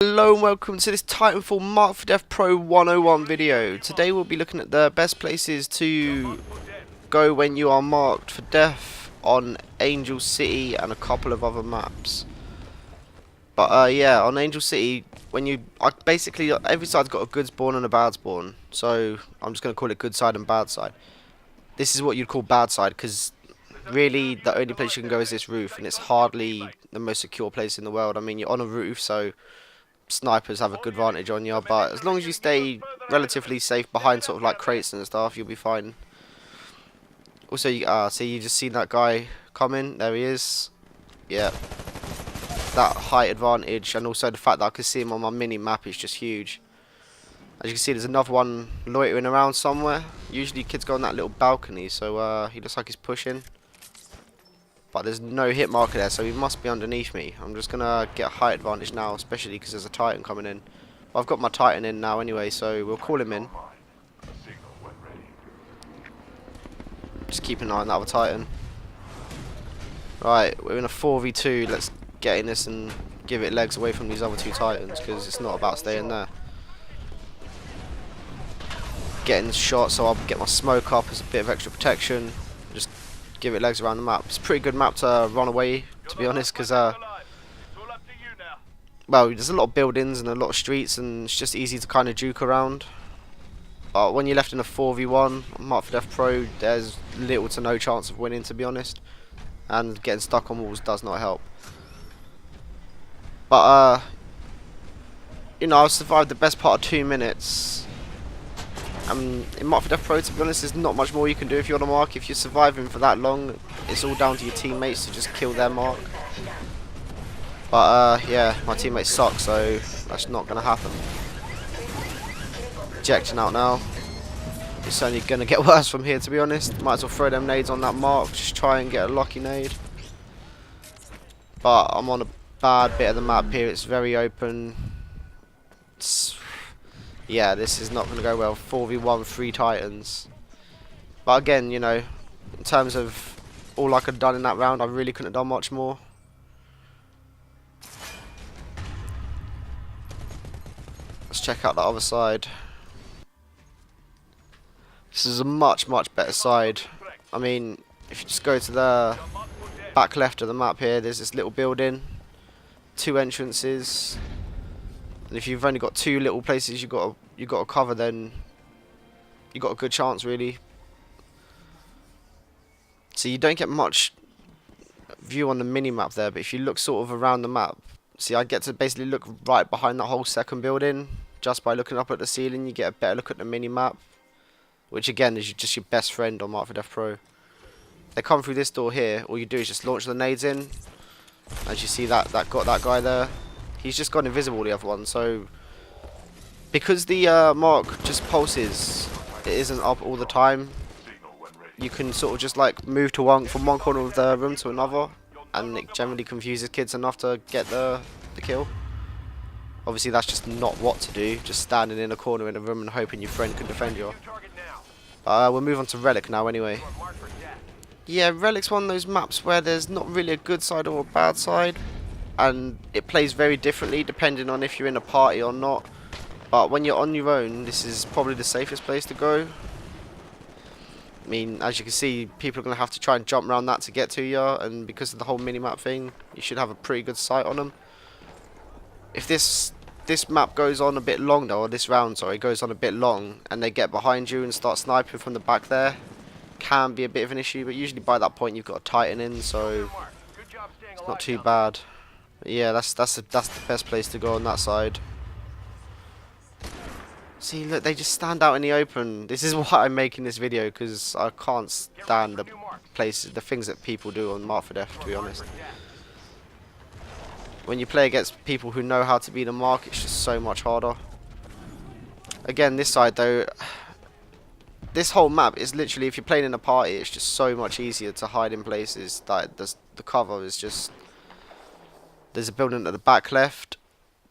Hello and welcome to this Titanfall MFDP Pro 101 video. Today we'll be looking at the best places to go when you are marked for death on Angel City and a couple of other maps. But yeah, on Angel City, basically every side's got a good spawn and a bad spawn. So I'm just going to call it good side and bad side. This is what you'd call bad side because really the only place you can go is this roof, and it's hardly the most secure place in the world. I mean, you're on a roof, so snipers have a good advantage on you, but as long as you stay relatively safe behind sort of like crates and stuff, you'll be fine. Also, see, you just seen that guy coming. There he is. Yeah, that height advantage, and also the fact that I can see him on my mini map is just huge. As you can see, there's another one loitering around somewhere. Usually kids go on that little balcony, so he looks like he's pushing. But there's no hit marker there, so he must be underneath me. I'm just going to get a height advantage now, especially because there's a Titan coming in. But I've got my Titan in now anyway, so we'll call him in. Just keep an eye on that other Titan. Right, we're in a 4v2. Let's get in this and give it legs away from these other two Titans, because it's not about staying there. Getting shot, so I'll get my smoke up as a bit of extra protection. Just give it legs around the map. It's a pretty good map to run away, to be honest, because well, there's a lot of buildings and a lot of streets, and it's just easy to kind of juke around. But when you're left in a 4v1 on MFDP Pro, there's little to no chance of winning, to be honest, and getting stuck on walls does not help. But you know, I've survived the best part of 2 minutes. In MFDP Pro, to be honest, there's not much more you can do if you're on a mark. If you're surviving for that long, it's all down to your teammates to just kill their mark. But yeah, my teammates suck, so that's not going to happen. Ejection out now. It's only going to get worse from here, to be honest. Might as well throw them nades on that mark, just try and get a lucky nade. But I'm on a bad bit of the map here. It's very open. Yeah, this is not going to go well. 4v1, 3 Titans. But again, you know, in terms of all I could have done in that round, I really couldn't have done much more. Let's check out the other side. This is a much better side. I mean, if you just go to the back left of the map here, there's this little building, 2 entrances. And if you've only got 2 little places you got to cover, then you got a good chance, really. So you don't get much view on the mini map there, but if you look sort of around the map, see, I get to basically look right behind that whole second building. Just by looking up at the ceiling, you get a better look at the mini map, which again is just your best friend on MFDP Pro. They come through this door here. All you do is just launch the nades in. As you see, that got that guy there. He's just gone invisible, the other one. So because the mark just pulses, it isn't up all the time. You can sort of just like move to from one corner of the room to another, and it generally confuses kids enough to get the kill. Obviously, that's just not what to do. Just standing in a corner in a room and hoping your friend can defend you. We'll move on to Relic now, anyway. Yeah, Relic's one of those maps where there's not really a good side or a bad side, and it plays very differently depending on if you're in a party or not. But when you're on your own, this is probably the safest place to go. I mean, as you can see, people are going to have to try and jump around that to get to you, and because of the whole mini-map thing, you should have a pretty good sight on them. If this map goes on a bit long, though, or this round, sorry, goes on a bit long, and they get behind you and start sniping from the back there, can be a bit of an issue, but usually by that point you've got a Titan in, so it's not too bad. But yeah, that's the best place to go on that side. See, look, they just stand out in the open. This is why I'm making this video, because I can't stand the things that people do on MFDP, to be honest. When you play against people who know how to be the mark, it's just so much harder. Again, this side though, this whole map is literally, if you're playing in a party, it's just so much easier to hide in places. That the cover is just, there's a building at the back left.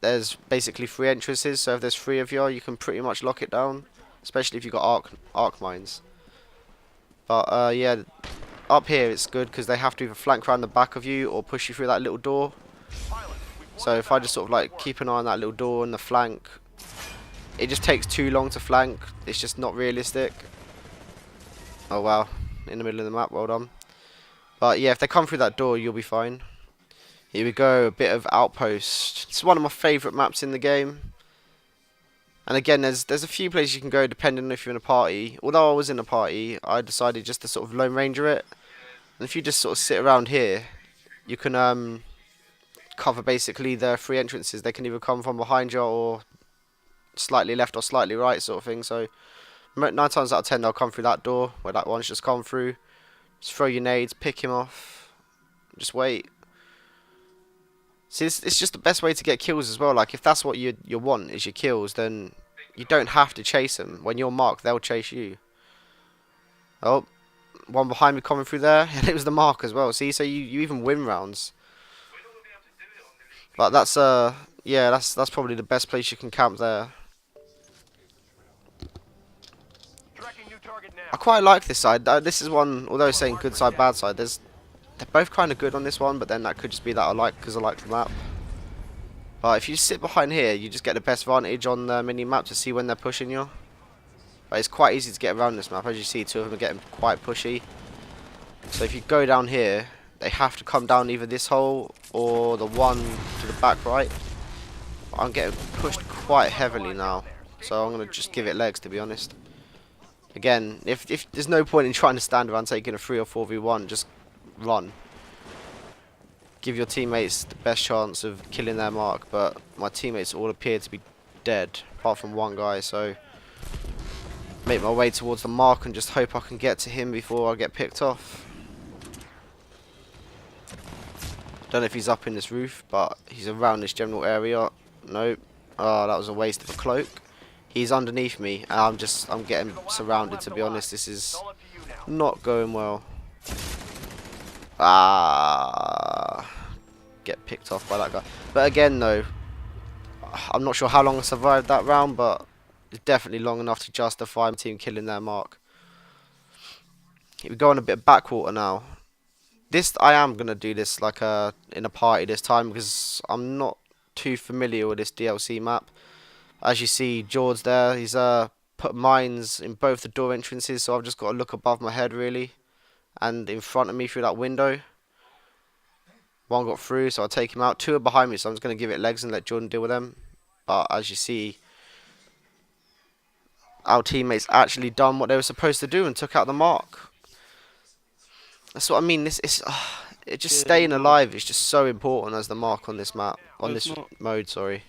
There's basically 3 entrances, so if there's 3 of you, you can pretty much lock it down, especially if you've got arc mines. But yeah, up here it's good because they have to either flank around the back of you or push you through that little door. So if I just sort of like keep an eye on that little door in the flank, it just takes too long to flank. It's just not realistic. Oh wow, in the middle of the map, well done. But yeah, if they come through that door, you'll be fine. Here we go, a bit of Outpost. It's one of my favourite maps in the game. And again, there's a few places you can go depending on if you're in a party. Although I was in a party, I decided just to sort of Lone Ranger it. And if you just sort of sit around here, you can cover basically the three entrances. They can either come from behind you or slightly left or slightly right sort of thing. So 9 times out of 10 they'll come through that door where that one's just come through. Just throw your nades, pick him off, just wait. See, it's just the best way to get kills as well. Like if that's what you want is your kills, then you don't have to chase them. When you're marked, they'll chase you. Oh, one behind me coming through there, and it was the mark as well. See, so you even win rounds. But that's yeah, that's probably the best place you can camp there. I quite like this side. This is one, although saying good side, bad side, they're both kind of good on this one, but then that could just be that I like because I like the map. But if you sit behind here, you just get the best vantage on the mini map to see when they're pushing you. But it's quite easy to get around this map. As you see, two of them are getting quite pushy. So if you go down here, they have to come down either this hole or the one to the back right. I'm getting pushed quite heavily now, so I'm going to just give it legs, to be honest. Again, if there's no point in trying to stand around taking a 3 or 4v1, just run. Give your teammates the best chance of killing their mark, but my teammates all appear to be dead, apart from one guy, so make my way towards the mark and just hope I can get to him before I get picked off. Don't know if he's up in this roof, but he's around this general area. Nope. Oh, that was a waste of a cloak. He's underneath me, and I'm getting surrounded, to be honest. This is not going well. Ah, get picked off by that guy. But again, though, I'm not sure how long I survived that round, but it's definitely long enough to justify my team killing their mark. We go on a bit of backwater now. I am gonna do this like in a party this time because I'm not too familiar with this DLC map. As you see, George there, he's put mines in both the door entrances, so I've just got to look above my head really, and in front of me through that window. One got through, so I'll take him out. Two are behind me, so I'm just going to give it legs and let Jordan deal with them. But as you see, our teammates actually done what they were supposed to do and took out the mark. That's what I mean. It just staying alive is just so important as the mark on this map, on this mode. Sorry.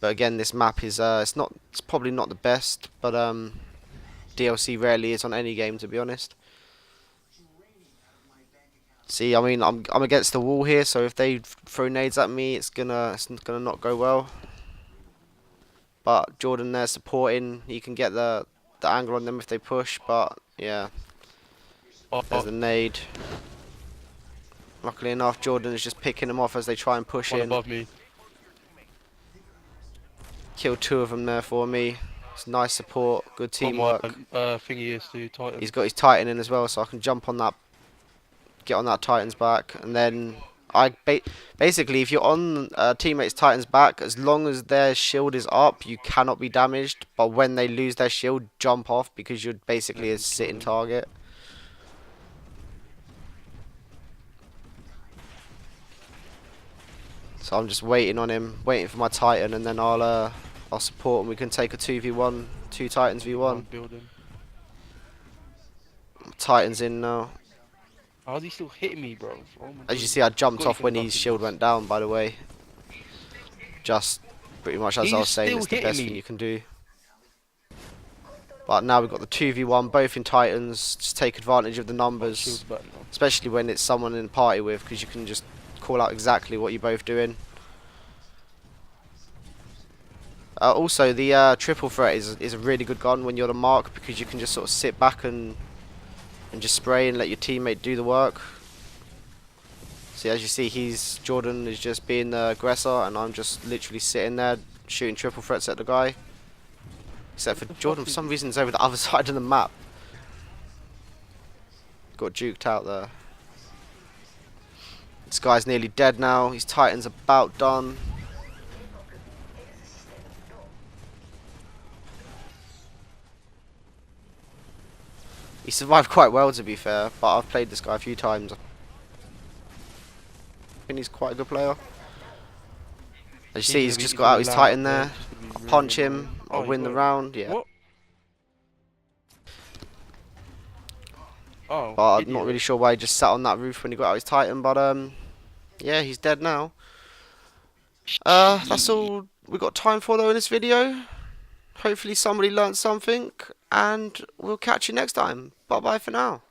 But again, this map is it's probably not the best, but DLC rarely is on any game, to be honest. See, I mean, I'm against the wall here, so if they throw nades at me, it's gonna not go well. But Jordan there supporting, he can get the angle on them if they push. But yeah, there's the nade. Luckily enough, Jordan is just picking them off as they try and push in. Above me. Killed two of them there for me. It's nice support, good teamwork. Thingy is to Titan. He's got his Titan in as well, so I can jump on that, get on that Titan's back, and then basically if you're on teammate's Titan's back, as long as their shield is up, you cannot be damaged. But when they lose their shield, jump off because you're basically a sitting target. So I'm just waiting on him, waiting for my Titan, and then I'll support and we can take a 2v1, 2 Titans v1. Titan's in now. How's he still hitting me, bro? Oh, as you see, I jumped off when his shield went down, by the way. Just pretty much as I was saying, it's the best thing you can do. But now we've got the 2v1, both in Titans. Just take advantage of the numbers, especially when it's someone in party with, because you can just call out exactly what you're both doing. Also, the triple threat is a really good gun when you're the mark, because you can just sort of sit back and just spray and let your teammate do the work. See, as you see, Jordan is just being the aggressor, and I'm just literally sitting there shooting triple threats at the guy. Except for Jordan, for some reason, is over the other side of the map. Got juked out there. This guy's nearly dead now. His Titan's about done. He survived quite well, to be fair, but I've played this guy a few times. I think he's quite a good player. As you see, he's just got out his Titan there. I punch him, I win the round, yeah. What? Oh, But I'm idiot. not really sure why he just sat on that roof when he got out his Titan, but yeah, he's dead now. That's all we got time for though in this video. Hopefully somebody learnt something, and we'll catch you next time. Bye bye for now.